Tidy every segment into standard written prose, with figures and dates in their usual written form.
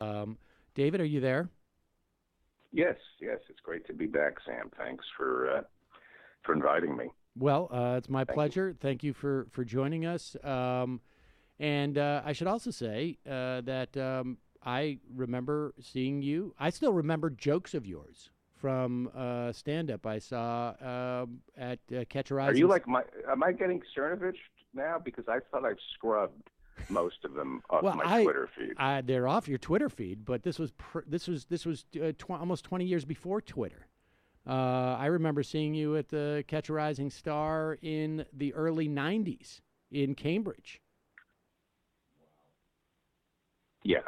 Um, David, are you there? Yes, yes, it's great to be back, Sam. Thanks for inviting me. Well, it's my Thank you. pleasure. Thank you for joining us. And I should also say that I remember seeing you. I still remember jokes of yours from stand up I saw at Catch a Are you Rising. like my? Am I getting Cernovich now? Because I thought I've scrubbed most of them off Well, my Twitter feed. they're off your Twitter feed, but this was almost 20 years before Twitter. I remember seeing you at the Catch a Rising Star in the early '90s in Cambridge. Yeah,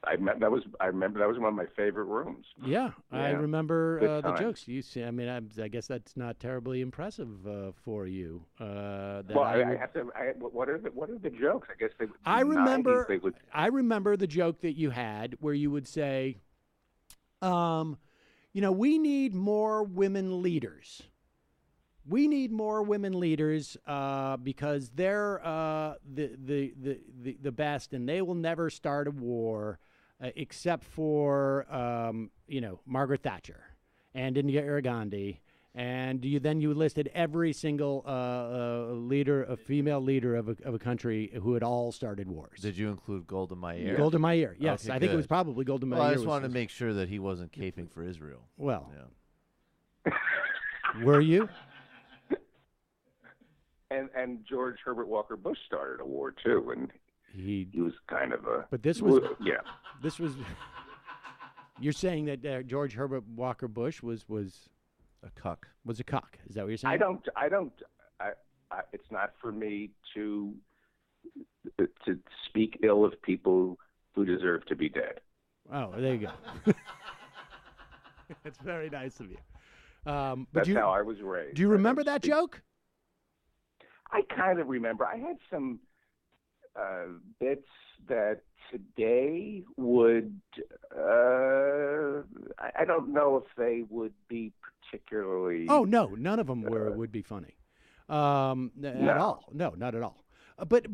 I remember that was one of my favorite rooms. Yeah, I Yeah, remember good the times. jokes. You see, I mean, I guess that's not terribly impressive for you. That Well, I I would. have to. What are the jokes? I guess they would I in the '90s. remember. They would. I remember the joke that you had where you would say, um, we need more women leaders. We need more women leaders because they're the best, and they will never start a war except for Margaret Thatcher and Indira Gandhi. And you listed every single leader, a female leader of a country who had all started wars. Did you include Golda Meir? Yes. Golda Meir, yes, Okay, I think it was good. probably Golda Well, I Meir. just wanted to make sure that he wasn't caping for Israel. Well, Yeah. were you? And George Herbert Walker Bush started a war too, and He, he was kind of a. but this was Yeah. this was. You're saying that George Herbert Walker Bush A cuck. was a cock. Is that what you're saying? It's not for me to speak ill of people who deserve to be dead. Oh, there you go. That's very nice of you. But That's how I was raised. do you I don't remember that speak- joke? I kind of remember. I had some bits that today would. I don't know if they would be particularly. Oh no, none of them would be funny, at No. all. No, not at all. But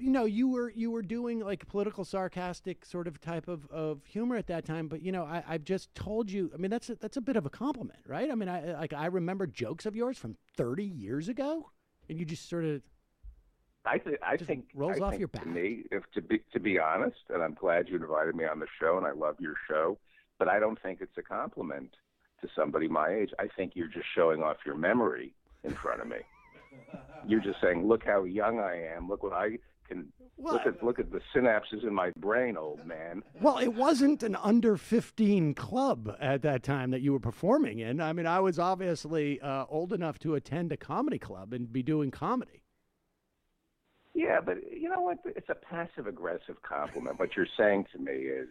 you were doing like political sarcastic sort of type of humor at that time. But I've just told you. I mean, that's a bit of a compliment, right? I mean, I remember jokes of yours from 30 years ago, and you just sort of I just think rolls I off think your back. To me, if to be honest, and I'm glad you invited me on the show, and I love your show, but I don't think it's a compliment to somebody my age. I think you're just showing off your memory in front of me. You're just saying, "Look how young I am. Look what I can. Well, Look at the synapses in my brain, old man." Well, it wasn't an under 15 club at that time that you were performing in. I mean, I was obviously old enough to attend a comedy club and be doing comedy. Yeah, but you know what? It's a passive aggressive compliment. What you're saying to me is,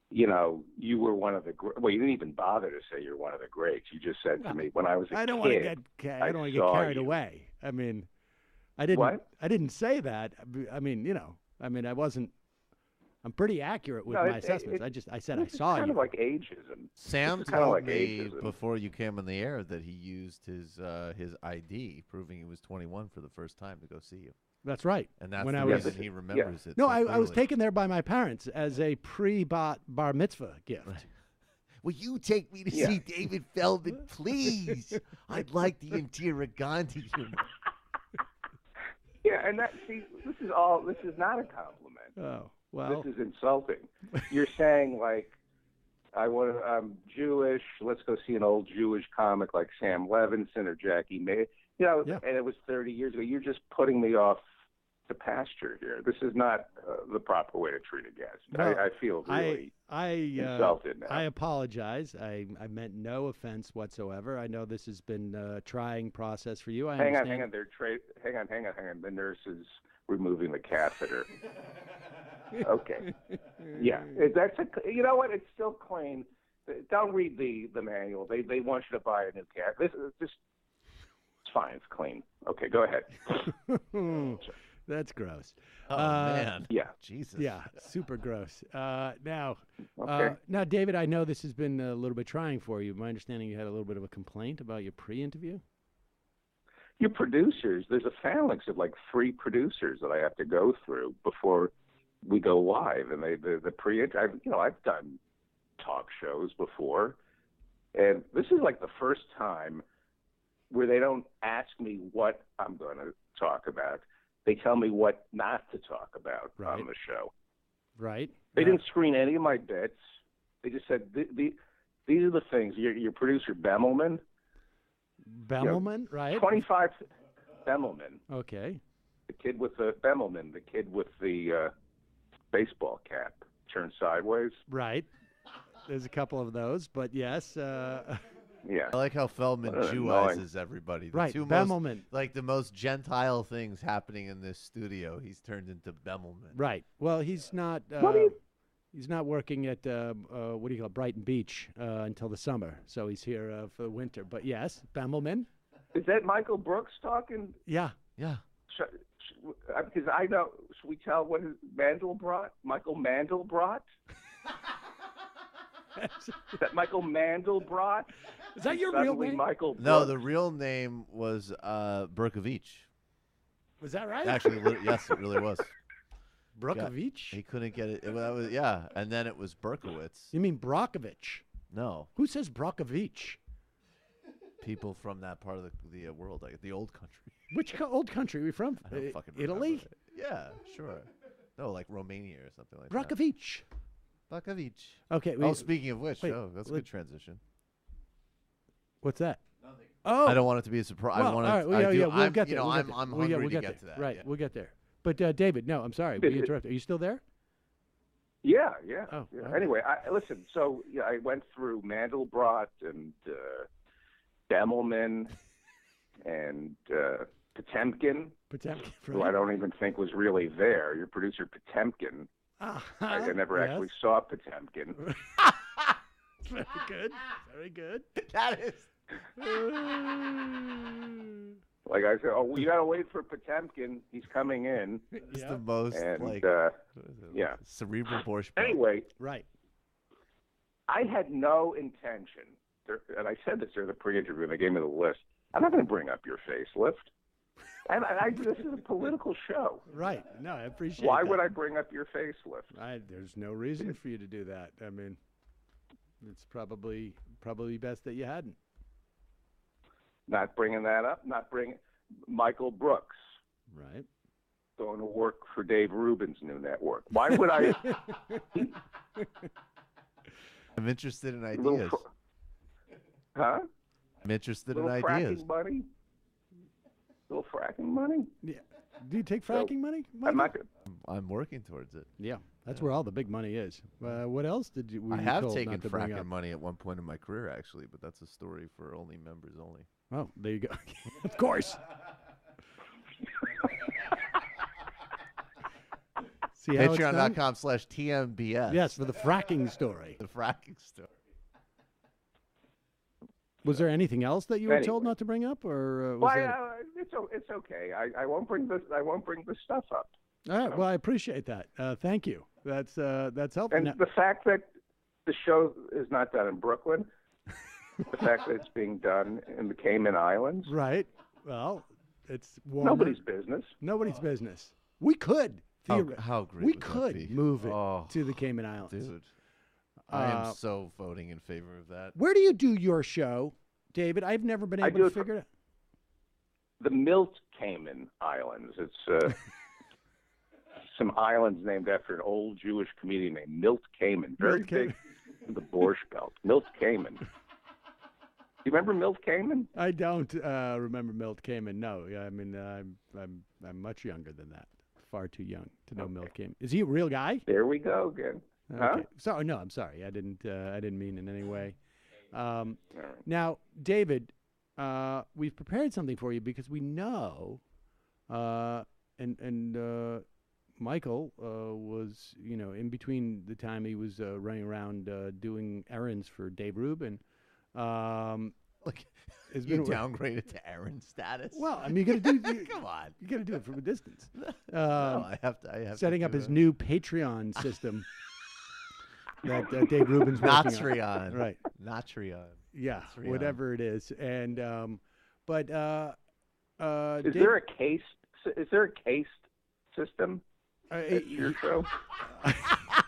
you were one of the. Well, you didn't even bother to say you're one of the greats. You just said to me when I was a I don't kid. want to get I don't want to get saw carried you. away. I mean, I didn't What? I didn't say that. I mean, I wasn't. I'm pretty accurate with No, my assessments. I said I It's saw kind you. of like ageism. Sam It's kind of told like me ageism. before you came on the air that he used his ID, proving he was 21 for the first time to go see you. That's right. And that's When the I was reason he remembers it. No, so I was clearly. taken there by my parents as a bar mitzvah gift. Right. Will you take me to Yeah. see David Feldman, please? I'd like the Indira Gandhi humor. Yeah, and this is not a compliment. Oh, well. This is insulting. You're saying like, I'm Jewish. Let's go see an old Jewish comic like Sam Levinson or Jackie May. Yeah. And it was 30 years ago. You're just putting me off the pasture here. This is not the proper way to treat a guest. No, I feel really insulted now. I apologize. I meant no offense whatsoever. I know this has been a trying process for you. I Hang on. understand. Hang on. The nurse is removing the catheter. Okay. Yeah, that's you know what? It's still clean. Don't read the manual. They want you to buy a new cat. This is just it's fine. It's clean. Okay, go ahead. That's gross. Oh, man. Yeah. Jesus. Yeah, super gross. Now, Okay. David, I know this has been a little bit trying for you. My understanding, you had a little bit of a complaint about your pre-interview. Your producers, there's a phalanx of like 3 producers that I have to go through before we go live, and the I've done talk shows before, and this is like the first time where they don't ask me what I'm going to talk about. They tell me what not to talk about on the show. Right. They didn't screen any of my bits. They just said, these are the things. Your producer, Bemelman. Bemelman, right? 25, Bemelman. Okay. The kid with the Bemelman, the kid with the baseball cap turned sideways. Right. There's a couple of those, but yes. Yeah. I like how Feldman Jewizes everybody. The right, two Bemelman. the most gentile things happening in this studio, he's turned into Bemelman. Right. Well, he's not. He's not working at what do you call it, Brighton Beach until the summer, so he's here for the winter. But yes, Bemelman. Is that Michael Brooks talking? Yeah. Yeah. Because I know. Should we tell what his Mandelbrot? Michael Mandelbrot. Is that Michael Mandelbrot? Is that your real name? Michael Brooks? No, the real name was Berkovich. Was that right? Actually, yes, it really was. Brokovich? He couldn't get it. And then it was Berkowitz. You mean Brockovich? No. Who says Brockovich? People from that part of the world, like the old country. Which old country are we from? I don't fucking Italy? remember. Yeah, sure. No, like Romania or something like Brockovich. that. Brockovich. Okay. Speaking of which, wait, that's a good transition. What's that? Nothing. Oh. I don't want it to be a surprise. Well, I want all right, we'll get there. I'm hungry to get to that. Right, yeah. we'll get there. But David, no, I'm sorry, we interrupted. Are you still there? Yeah. Oh, yeah. okay. Anyway, listen. So I went through Mandelbrot and Bemelman and Potemkin, who I don't even think was really there. Your producer, Potemkin. I never actually saw Potemkin. Very good. Very good. That is. Like I said, you got to wait for Potemkin. He's coming in. It's the most, cerebral borscht. Anyway. Right. I had no intention, and I said this during the pre-interview, and they gave me the list. I'm not going to bring up your facelift. And this is a political show. Right. No, I appreciate Why that. would I bring up your facelift? There's no reason for you to do that. I mean, it's probably best that you hadn't. Not bringing that up. Not bringing Michael Brooks. Right. Going to work for Dave Rubin's new network. Why would I? I'm interested in ideas. Huh? I'm interested in little ideas. Fracking money? Little fracking money? Yeah. Do you take fracking money? I'm working towards it. Yeah. That's where all the big money is. What else did you? I have taken fracking money at one point in my career, actually, but that's a story for only members only. Oh, there you go. Of course. See how Patreon.com/TMBS. Yes, for the fracking story. The fracking story. Was there anything else that you were told not to bring up, or was it's okay. I won't bring this. I won't bring this stuff up. All right. Well, I appreciate that. Thank you. That's helpful. And the fact that the show is not done in Brooklyn, the fact that it's being done in the Cayman Islands. Right. Well, it's warmer. Nobody's business. Nobody's business. We could. How great we would could that be? move it to the Cayman Islands. Dude, I am so voting in favor of that. Where do you do your show, David? I've never been able to figure it out. The Milt Cayman Islands. It's some islands named after an old Jewish comedian named Milt Cayman. Very big in the Borscht Belt. Milt Cayman. You remember Milt Cayman? I don't remember Milt Cayman. No, I mean I'm much younger than that. Far too young to know Milt Cayman. Is he a real guy? There we go again. Okay. Huh? So no, I'm sorry. I didn't mean in any way. Now, David, we've prepared something for you because we know, and Michael was, in between the time he was running around doing errands for Dave Rubin. Look, you downgraded to Aaron status. Well, I mean, you got to do. Come on, you got to do it from a distance. No, I have to. Setting up his new Patreon system that Dave Rubin's working on. Right, Natrion. Yeah, Natrion. Whatever it is, and but is there a case? Is there a case system? That's your show.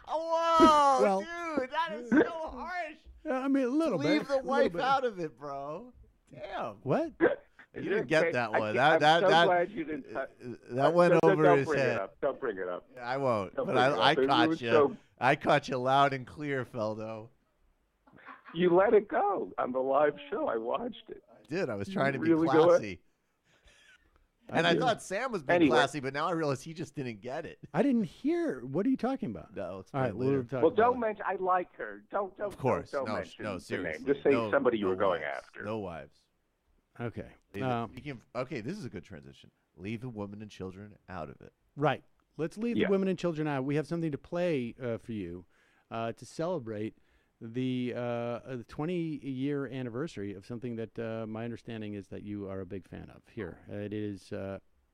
Whoa, Well- dude, that is so harsh. I mean, a little bit. Leave the a little wife bit. out of it, bro. Damn. What? You didn't get that one. I'm so glad you didn't. That went over don't his bring head. It up. Don't bring it up. I won't. Don't But bring it I up. It caught was you. so- I caught you loud and clear, Feldo. You let it go on the live show. I watched it. I did. I was trying to be really do it? classy. And I thought Sam was being Anyway. classy, but now I realize he just didn't get it. I didn't hear. What are you talking about? No, it's All right, we'll talk Well, about don't it. mention. I like her. Don't. Of course. Don't no, mention no, the seriously. name. Just say No- somebody you no were going wives. after. No wives. Okay. Okay, this is a good transition. Leave the women and children out of it. Right. Let's leave Yeah. the women and children out. We have something to play for you to celebrate the 20-year anniversary of something that my understanding is that you are a big fan of. Here, it is.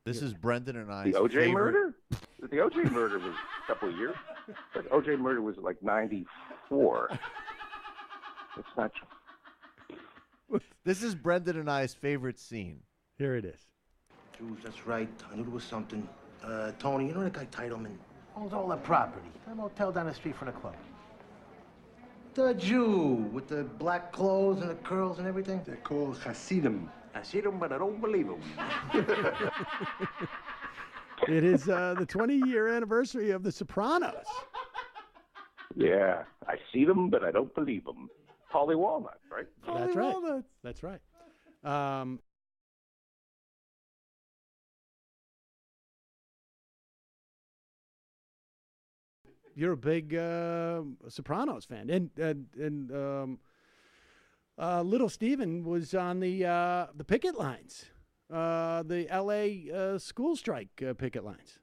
This is Brendan and I's The OJ favorite. murder? The OJ murder was a couple of years. But OJ murder was like 94. It's not true. This is Brendan and I's favorite scene. Here it is. Jules, that's right. I knew there was something. Tony, you know that guy Titleman? Owns all that property. That motel down the street from the club. The Jew with the black clothes and the curls and everything? They're called Hasidim. I see them, but I don't believe them. It is the 20-year anniversary of The Sopranos. Yeah, I see them, but I don't believe them. Paulie Walnut, right? That's right. That's right. You're a big Sopranos fan, and Little Steven was on the picket lines, the L.A. school strike picket lines.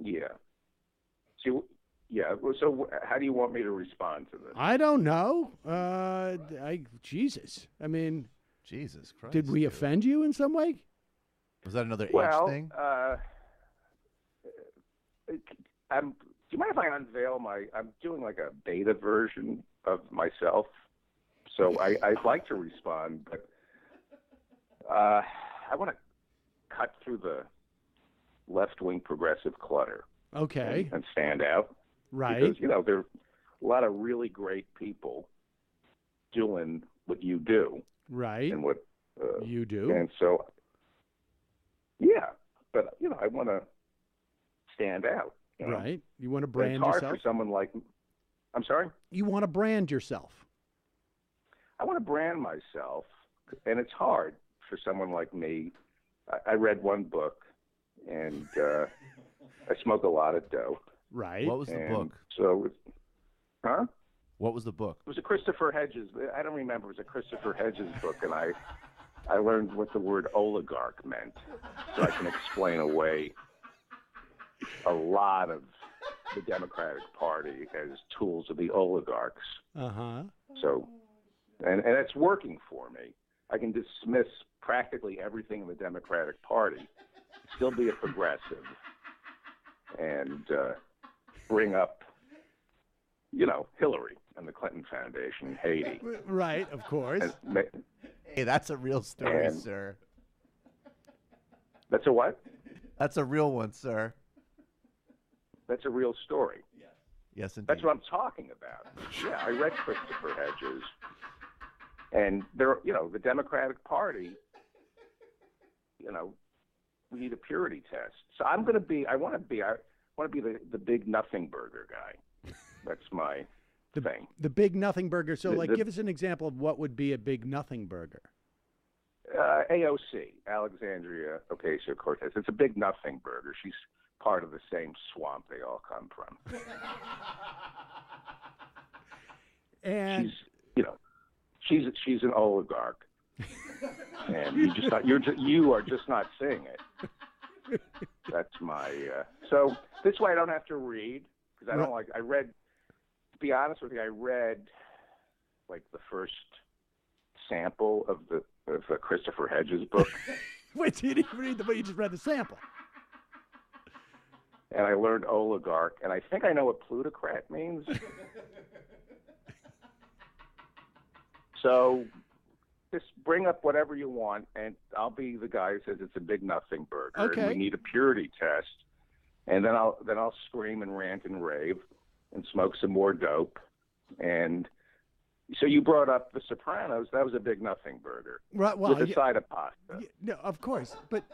Yeah. See, yeah. So, how do you want me to respond to this? I don't know. Jesus. I mean, Jesus Christ. did we dude. offend you in some way? Was that another Well, age thing? do you mind if I unveil I'm doing like a beta version of myself, so I'd like to respond, but I want to cut through the left-wing progressive clutter. Okay. And stand out. Right. Because, there are a lot of really great people doing what you do. Right. And what you do. And so, yeah, but, I want to stand out. Right. You want to But brand it's hard yourself? for someone like, I'm sorry? You want to brand yourself. I want to brand myself, and it's hard for someone like me. I read one book, and I smoke a lot of dope. Right. What was the book? So, huh? What was the book? It was a Christopher Hedges. I don't remember. It was a Christopher Hedges book, and I learned what the word oligarch meant, so I can explain away a lot of the Democratic Party as tools of the oligarchs. Uh-huh. So, and it's working for me. I can dismiss practically everything in the Democratic Party, still be a progressive, and bring up, Hillary and the Clinton Foundation in Haiti. Right, of course. Hey, that's a real story, And- sir. That's a what? That's a real one, sir. That's a real story. Yes, indeed. That's what I'm talking about. Yeah, I read Christopher Hedges, and the Democratic Party, we need a purity test. So I want to be the big nothing burger guy. That's my thing. The big nothing burger. So, The- give us an example of what would be a big nothing burger. AOC, Alexandria Ocasio-Cortez. It's a big nothing burger. She's part of the same swamp they all come from. And she's an oligarch, and you are just not seeing it. That's my so this way I don't have to read because I don't like. I read. To be honest with you, I read like the first sample of the Christopher Hedges book. Wait, you didn't read the book, you just read the sample. And I learned oligarch, and I think I know what plutocrat means. So just bring up whatever you want, and I'll be the guy who says it's a big nothing burger. Okay. And we need a purity test. and then I'll scream and rant and rave and smoke some more dope. And so you brought up The Sopranos. That was a big nothing burger, Right, well, with a side of pasta. No, of course, but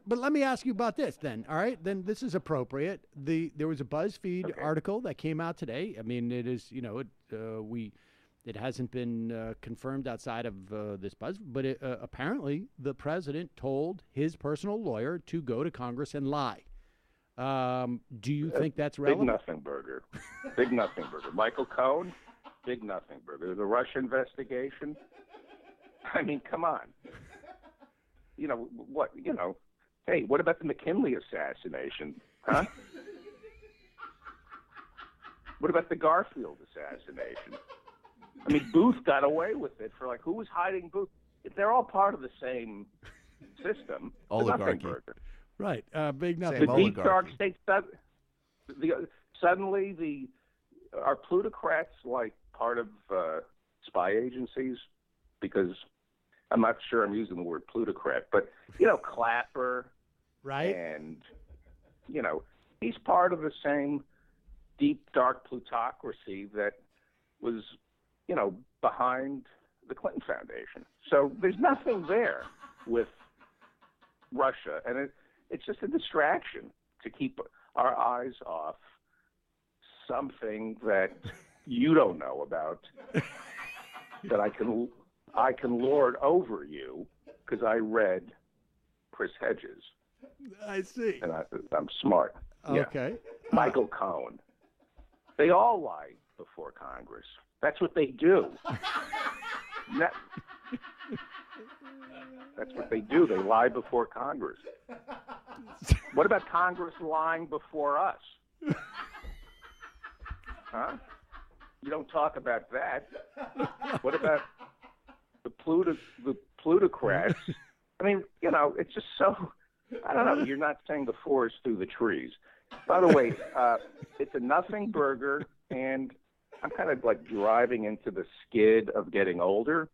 let me ask you about this then. All right, then this is appropriate. There was a BuzzFeed article that came out today. I mean, it is, you know, it hasn't been confirmed outside of this buzz, but apparently the president told his personal lawyer to go to Congress and lie. Do you think that's relevant? Big nothing burger. Big nothing burger. Michael Cohen, big nothing burger. The Russia investigation. I mean, come on. You know, what, you know, hey, what about the McKinley assassination? Huh? What about the Garfield assassination? I mean, Booth got away with it for, like, who was hiding Booth? They're all part of the same system. Oligarchy. Right, big nothing. The deep dark state. Suddenly, are plutocrats like part of spy agencies? Because I'm not sure I'm using the word plutocrat, but you know, Clapper, right? And you know, he's part of the same deep dark plutocracy that was, you know, behind the Clinton Foundation. So there's nothing there with Russia, and it's just a distraction to keep our eyes off something that you don't know about, that I can lord over you because I read Chris Hedges. I see. And I'm smart. Okay. Yeah. Michael Cohen. They all lie before Congress. That's what they do. That's what they do. They lie before Congress. What about Congress lying before us? Huh? You don't talk about that. What about the plutocrats? I mean, you know, it's just so, I don't know. You're not saying the forest through the trees. By the way, it's a nothing burger, and I'm kind of like driving into the skid of getting older.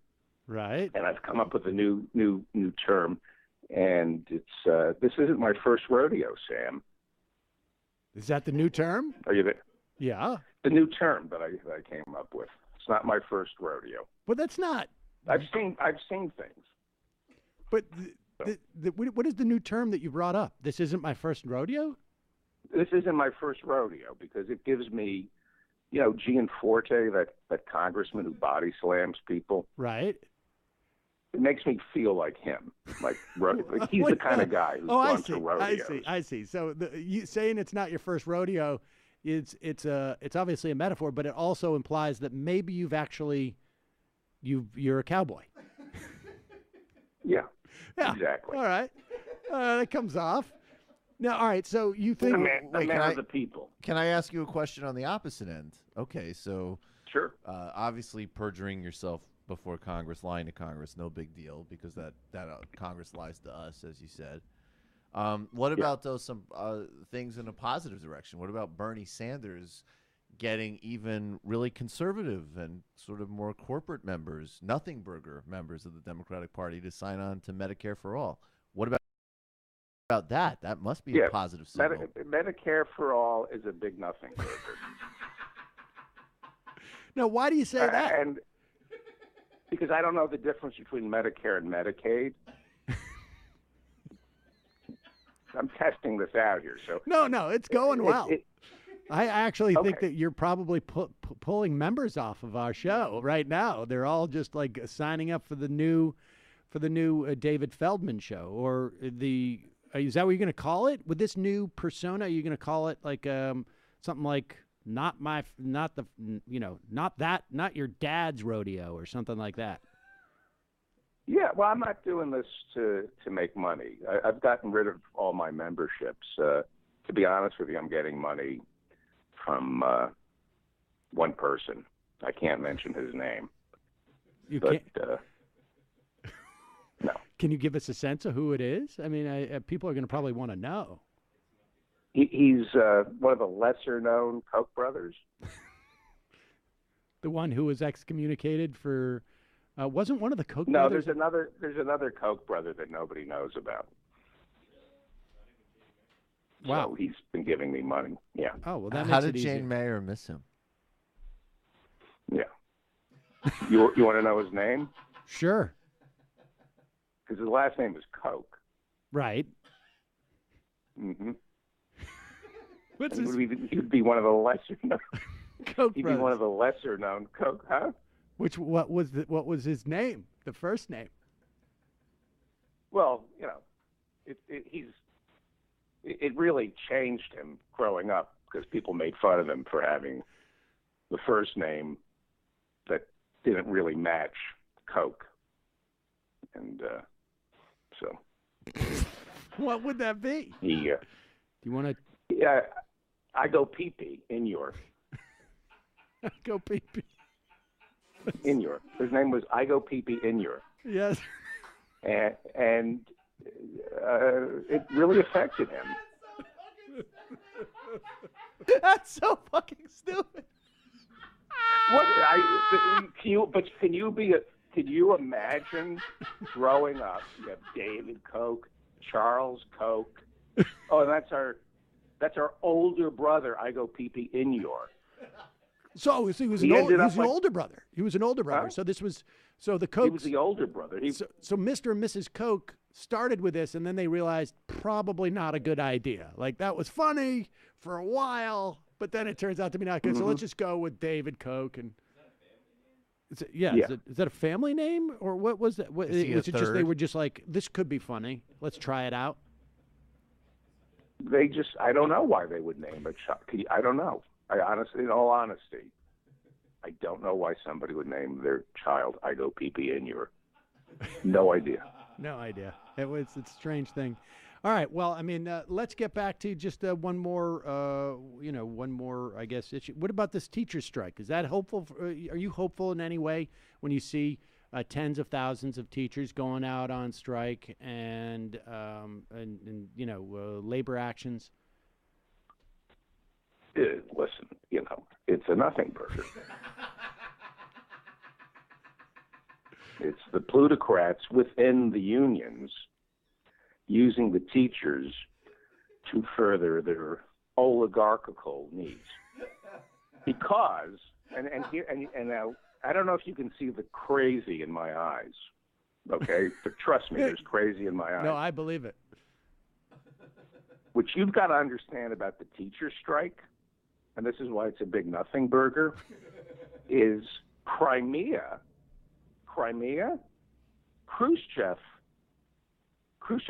Right. And I've come up with a new term, and it's this isn't my first rodeo, Sam. Is that the new term? Are you there? Yeah. The new term that I came up with. It's not my first rodeo. But that's not. I've seen things. But what is the new term that you brought up? This isn't my first rodeo? This isn't my first rodeo because it gives me, you know, Gianforte, that congressman who body slams people. Right. It makes me feel like him. Like he's the kind of guy who's gone to rodeos. I see. So you saying it's not your first rodeo, it's obviously a metaphor, but it also implies that maybe you're a cowboy. Yeah. Yeah. Exactly. All right. That comes off. Now, all right. So you think a man of the people? Can I ask you a question on the opposite end? Okay, so sure. Obviously, perjuring yourself before Congress, lying to Congress, no big deal because that Congress lies to us, as you said. What about those some things in a positive direction? What about Bernie Sanders getting even really conservative and sort of more corporate members, nothing burger members of the Democratic Party to sign on to Medicare for all? What about that? That must be a positive signal. Medicare for all is a big nothing burger. Now, why do you say that? And because I don't know the difference between Medicare and Medicaid. I'm testing this out here. So no, it's going well. I actually think that you're probably pulling members off of our show right now. They're all just like signing up for the new David Feldman show, or is that what you're going to call it with this new persona? Are you going to call it like something like not your dad's rodeo or something like that? Yeah, well, I'm not doing this to make money. I've gotten rid of all my memberships. To be honest with you, I'm getting money from one person. I can't mention his name. You can't? No. Can you give us a sense of who it is? I mean, people are going to probably want to know. He's one of the lesser-known Koch brothers. The one who was excommunicated for... wasn't one of the Koch brothers? No, there's another Koch brother that nobody knows about. Wow. So he's been giving me money. Yeah. Oh, well, that How makes did it easier. Jane Mayer miss him? Yeah. You want to know his name? Sure. Because his last name is Coke. Right. Mm-hmm. What's He his would be one of the lesser known. Coke He'd brothers? be one of the lesser known Coke, huh? What was his name? The first name? Well, you know, it really changed him growing up because people made fun of him for having the first name that didn't really match Coke, and so What would that be? he. Do you want to Yeah, I go pee-pee in your. go pee-pee? In your. His name was I go pee-pee in your. Yes. And it really affected him. That's so fucking stupid. What? Can you imagine growing up? You have David Koch, Charles Koch. Oh, and that's our older brother. I go pee-pee in your. So he was He ended up an older brother. He was an older brother. Huh? So this was the He Kochs. was the older brother. So Mr. and Mrs. Koch started with this, and then they realized probably not a good idea. Like, that was funny for a while, but then it turns out to be not good. So let's just go with David Koch. And Yeah. Is that a family name, or what was that? Was Is he a it just they third? were just like, this could be funny. Let's try it out. I don't know why they would name a child. I don't know. In all honesty, I don't know why somebody would name their child I go pee-pee in your. No idea. No idea. It's a strange thing. All right. Well, I mean, let's get back to just one more, I guess, issue. What about this teacher strike? Is that hopeful? Are you hopeful in any way when you see tens of thousands of teachers going out on strike and labor actions? Listen, it's a nothing burger. It's the plutocrats within the unions using the teachers to further their oligarchical needs. Because, and now, I don't know if you can see the crazy in my eyes, okay? But trust me, there's crazy in my eyes. No, I believe it. What you've got to understand about the teacher strike, and this is why it's a big nothing burger, is Crimea, Khrushchev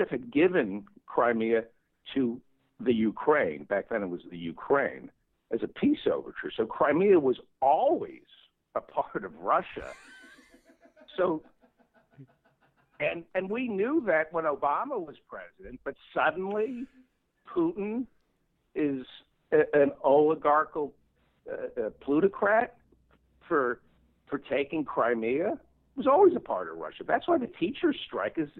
had given Crimea to the Ukraine. Back then it was the Ukraine as a peace overture. So Crimea was always a part of Russia. So, and we knew that when Obama was president, but suddenly Putin is an oligarchical plutocrat for taking Crimea. It was always a part of Russia. That's why the teacher strike it's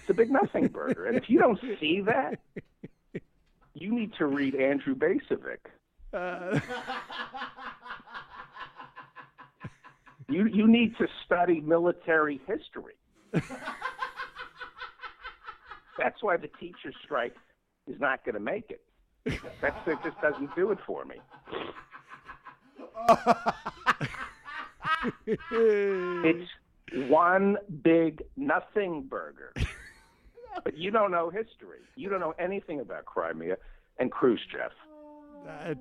a big nothing burger. And if you don't see that, you need to read Andrew Basovic. You need to study military history. That's why the teacher strike is not going to make it. It just doesn't do it for me. It's one big nothing burger. But you don't know history. You don't know anything about Crimea and Khrushchev. I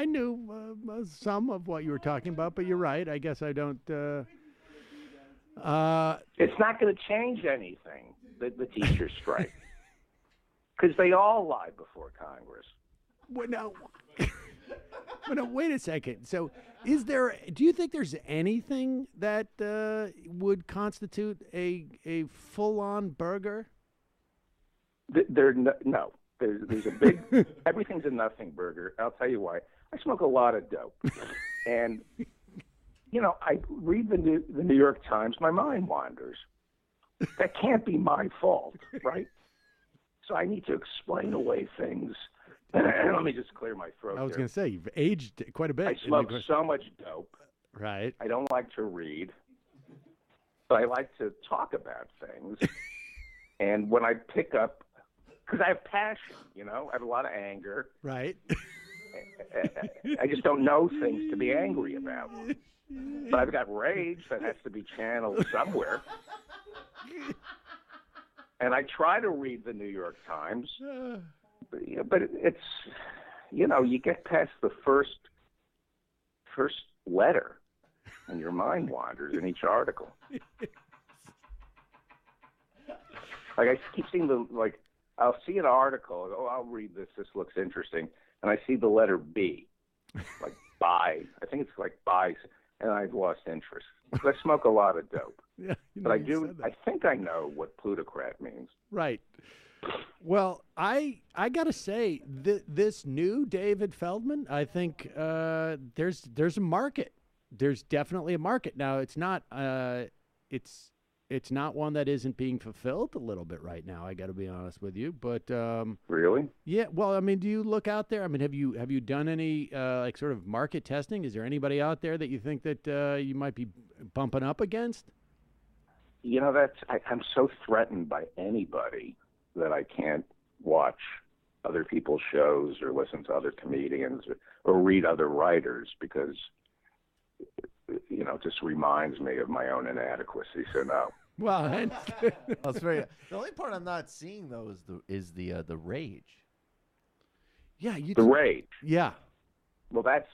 knew some of what you were talking about, but you're right. I guess I don't. It's not going to change anything, the teacher strike. Because they all lie before Congress. Well, now, wait a second. So, do you think there's anything that would constitute a full-on burger? No. There's a big, everything's a nothing burger. I'll tell you why. I smoke a lot of dope. And, I read the New York Times, my mind wanders. That can't be my fault, right? So I need to explain away things. Let me just clear my throat. I was going to say, you've aged quite a bit. I smoke so much dope. Right. I don't like to read, but I like to talk about things. And when I pick up because I have passion, you know. I have a lot of anger. Right. I just don't know things to be angry about. But I've got rage that has to be channeled somewhere. And I try to read the New York Times, but it's, you know, you get past the first letter, and your mind wanders in each article. Like I keep seeing I'll see an article, oh, I'll read this. This looks interesting, and I see the letter B, like buy. I think it's like buy, and I've lost interest. I smoke a lot of dope. Yeah, but I do. I think I know what plutocrat means. Right. Well, I gotta say this new David Feldman, I think there's a market. There's definitely a market. Now it's not it's not one that isn't being fulfilled a little bit right now. I got to be honest with you, but really, yeah. Well, I mean, do you look out there? I mean, have you done any like sort of market testing? Is there anybody out there that you think that you might be bumping up against? You know, I'm so threatened by anybody that I can't watch other people's shows or listen to other comedians or read other writers because, you know, it just reminds me of my own inadequacy. So no. Well, that's very. The only part I'm not seeing though is the rage. Yeah, the rage. Yeah. Well, that's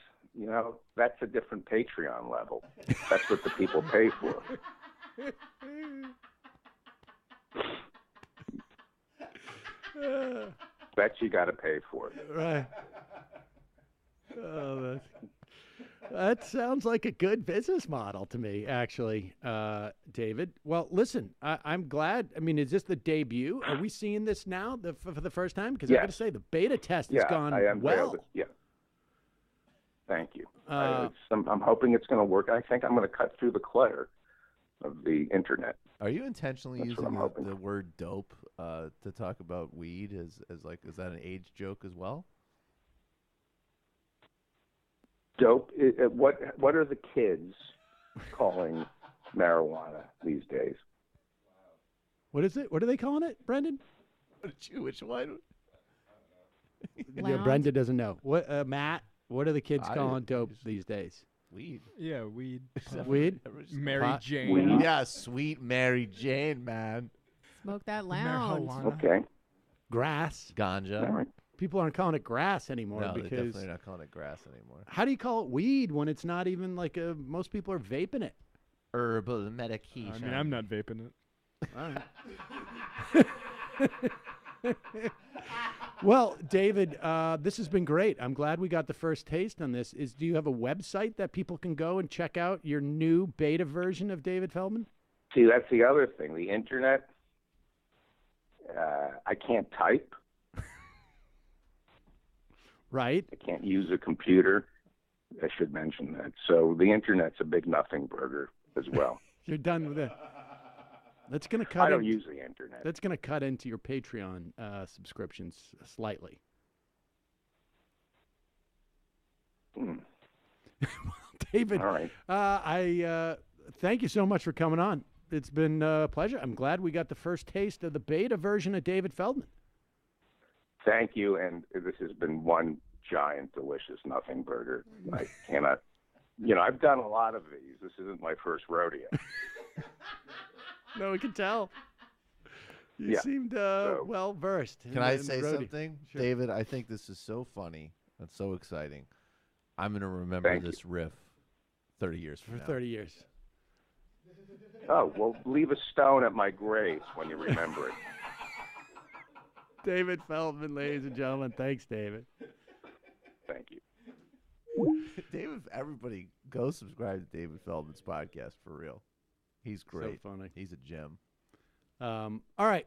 a different Patreon level. That's what the people pay for. That you got to pay for. Right. Oh, that sounds like a good business model to me, actually, David. Well, listen, I'm glad. I mean, is this the debut? Are we seeing this now for the first time? Because I got to say, the beta test has gone well. Yeah. Thank you. I'm hoping it's going to work. I think I'm going to cut through the clutter of the internet. Are you intentionally using the word dope to talk about weed is that an age joke as well? Dope. What are the kids calling marijuana these days? What is it? What are they calling it, Brendan? Which one? Yeah, Brendan doesn't know. What, Matt? What are the kids calling dope these days? Weed. Yeah, weed. Weed? Mary Jane. Weed. Yeah, sweet Mary Jane, man. Smoke that lounge. Okay. Grass. Ganja. All right. People aren't calling it grass anymore No, because they're definitely not calling it grass anymore. How do you call it weed when it's not even like most people are vaping it? Herbal medication. I mean, I'm not vaping it. All right. Well, David, this has been great. I'm glad we got the first taste on this. Do you have a website that people can go and check out your new beta version of David Feldman? See, that's the other thing. The internet, I can't type. Right. I can't use a computer. I should mention that. So the internet's a big nothing burger as well. You're done with it. That's going to cut. I don't use the internet. That's going to cut into your Patreon subscriptions slightly. Well, David, all right. I thank you so much for coming on. It's been a pleasure. I'm glad we got the first taste of the beta version of David Feldman. Thank you, and this has been one giant, delicious nothing burger. I cannot, I've done a lot of these. This isn't my first rodeo. No, we can tell. You seemed well versed. Can I say rodeo. something, Sure. David? I think this is so funny and so exciting. I'm going to remember this riff 30 years from now. 30 years. Oh, well, leave a stone at my grave when you remember it. David Feldman, ladies and gentlemen. Thanks, David. Thank you. David, everybody go subscribe to David Feldman's podcast for real. He's great. So funny. He's a gem. All right.